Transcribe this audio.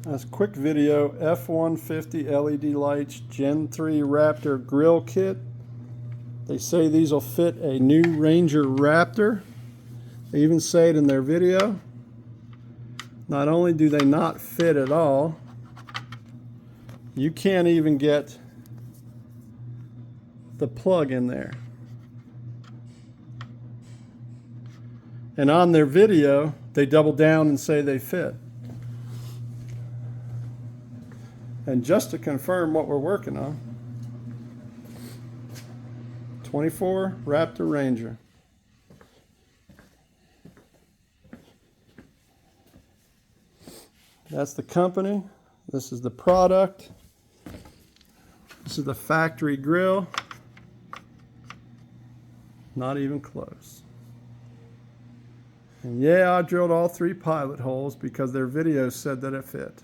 That's a quick video. F150 LED lights, Gen 3 Raptor grill kit. They say these will fit a new Ranger Raptor. They even say it in their video. Not only do they not fit at all, you can't even get the plug in there. And on their video, they double down and say they fit. And just to confirm what we're working on, 24 Raptor Ranger. That's the company. This is the product. This is the factory grill. Not even close. And yeah, I drilled all 3 pilot holes because their video said that it fit.